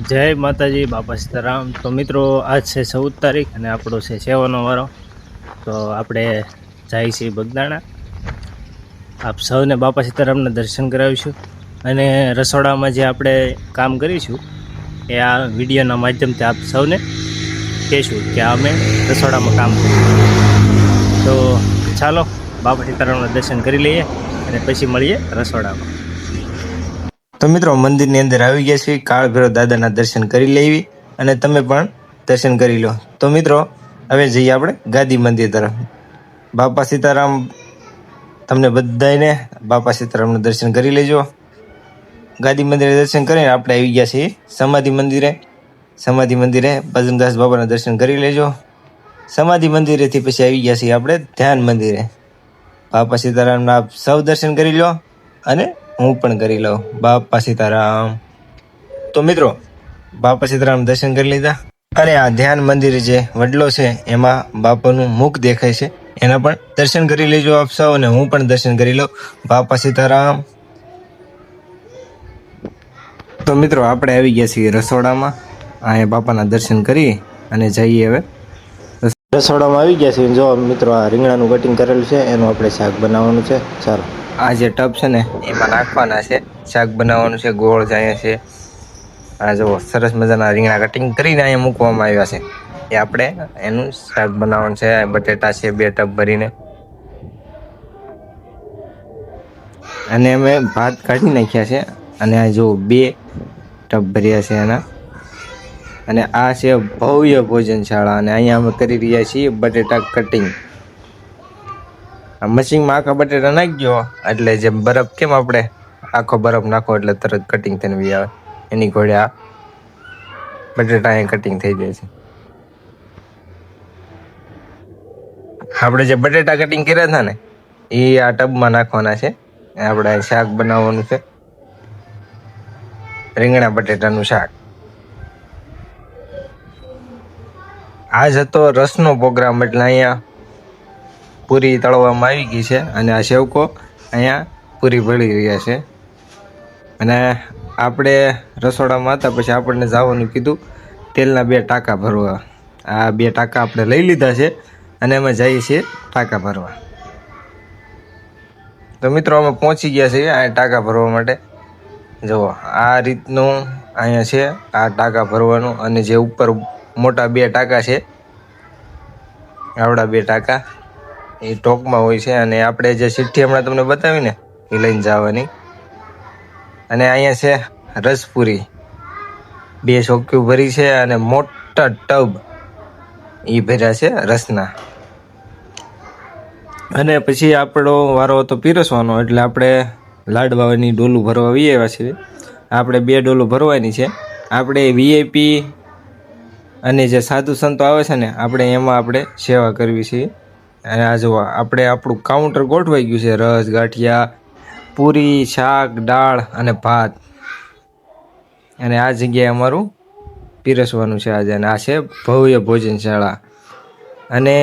જય માતાજી, બાપા સીતારામ। તો મિત્રો, આજ છે 14 તારીખ અને આપણો છે સેવાનો વારો। તો આપણે જાય છીએ બગદાણા। આપ સૌને બાપા સીતારામના દર્શન કરાવીશું અને રસોડામાં જે આપણે કામ કરીશું એ આ વિડીયોના માધ્યમથી આપ સૌને કહેશું કે અમે રસોડામાં કામ કરીશું। તો ચાલો બાપા સીતારામના દર્શન કરી લઈએ અને પછી મળીએ રસોડામાં। તો મિત્રો, મંદિરની અંદર આવી ગયા છીએ। કાળ ભૈરવ દાદાના દર્શન કરી લેવી અને તમે પણ દર્શન કરી લો। તો મિત્રો, હવે જઈએ આપણે ગાદી મંદિર તરફ। બાપા સીતારામ તમને બધાને બાપા સીતારામનું દર્શન કરી લેજો। ગાદી મંદિરે દર્શન કરીને આપણે આવી ગયા છીએ સમાધિ મંદિરે। સમાધિ મંદિરે બજરંગદાસ બાબાના દર્શન કરી લેજો। સમાધિ મંદિરેથી પછી આવી ગયા છીએ આપણે ધ્યાન મંદિરે। બાપા સીતારામના આપ સૌ દર્શન કરી લો અને હું પણ કરી લઉં। બાપા સીતારામ। તો મિત્રો, બાપા સીતારામ દર્શન કરી લીધા અને આ ધ્યાન મંદિર જે વડલો છે એમાં બાપાનું મુખ દેખાય છે, એના પણ દર્શન કરી લેજો આપ સૌ અને હું પણ દર્શન કરી લઉં। બાપા સીતારામ। તો મિત્રો, આપણે આવી ગયા છીએ રસોડામાં। અહીંયા બાપાના દર્શન કરી અને જઈએ હવે રસોડામાં આવી ગયા છીએ। જો મિત્રો, આ રીંગણાનું કટિંગ કરેલું છે એનું આપણે શાક બનાવવાનું છે। ચાલો, આ જે ટબ છે ને એમાં નાખવાના છે, શાક બનાવવાનું છે। ગોળ જાય છે, આ જો સરસ મજાના રીંગણા કટિંગ કરીને અહીંયા મૂકવામાં આવ્યા છે, એ આપણે એનું શાક બનાવવાનું છે। બટેટા છે 2 ટબ ભરીને અને અમે ભાત કાઢી નાખ્યા છે અને આ જો 2 ટબ ભર્યા છે એના। અને આ છે ભવ્ય ભોજનશાળા અને અહીંયા અમે કરી રહ્યા છીએ બટેટા કટિંગ। મશીનમાં આખા બટેટા નાખજો એટલે જે બરફ, કેમ આપણે આખો બરફ નાખો એટલે તરત કટિંગ થઈને બી આવે, એની ઘોડે આ બટેટા અહીં કટિંગ થઈ જાય છે। આપણે જે બટેટા કટિંગ કર્યા હતા ને એ આ ટબમાં નાખવાના છે। આપણે શાક બનાવવાનું છે, રીંગણા બટેટાનું શાક। આજ હતો રસનો પ્રોગ્રામ એટલે અહીંયા પૂરી તળવામાં આવી ગઈ છે અને આ સેવકો અહીંયા પૂરી ભળી રહ્યા છે। અને આપણે રસોડામાં હતા પછી આપણને જવાનું કીધું તેલના 2 ટાંકા ભરવા। આ 2 ટાંકા આપણે લઈ લીધા છે અને અમે જઈએ છીએ ટાંકા ભરવા। તો મિત્રો, અમે પહોંચી ગયા છીએ આ ટાંકા ભરવા માટે। જુઓ, આ રીતનું અહીંયા છે આ ટાંકા ભરવાનું અને જે ઉપર મોટા 2 ટાંકા છે, આવડા 2 ટાંકા એ ટોકમાં હોય છે અને આપણે જે ચિઠ્ઠી હમણાં તમને બતાવી ને એ લઈને જવાની। અને અહીંયા છે રસપુરી, 2 ચોકીઓ ભરી છે અને મોટા ટબ એ ભર્યા છે રસના। અને પછી આપણો વારો હતો પીરસવાનો એટલે આપણે લાડવાની ડોલું ભરવા આવી આવ્યા છીએ। આપણે 2 ડોલું ભરવાની છે। આપણે VIP અને જે સાધુ સંતો આવે છે ને આપણે એમાં આપણે સેવા કરવી છે। અને આ જુઓ, આપણે આપણું કાઉન્ટર ગોઠવાઈ ગયું છે। રસ, ગાંઠિયા, પૂરી, શાક, દાળ અને ભાત, અને આ જગ્યાએ અમારું પીરસવાનું છે આજે। અને આ છે ભવ્ય ભોજનશાળા। અને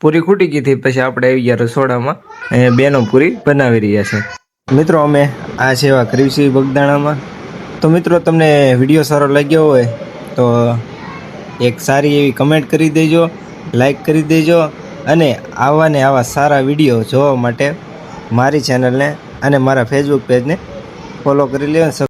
પૂરી ખૂટી ગઈ હતી પછી આપણે આવી ગયા રસોડામાં, બેનો પૂરી બનાવી રહ્યા છે। મિત્રો, અમે આ સેવા કરી છે બગદાણામાં। તો મિત્રો, તમને વિડીયો સારો લાગ્યો હોય તો એક સારી એવી કમેન્ટ કરી દેજો, લાઈક કરી દેજો અને આવા ને આવા સારા વિડીયો જોવા માટે મારી ચેનલને અને મારા ફેસબુક પેજને ફોલો કરી લેજો।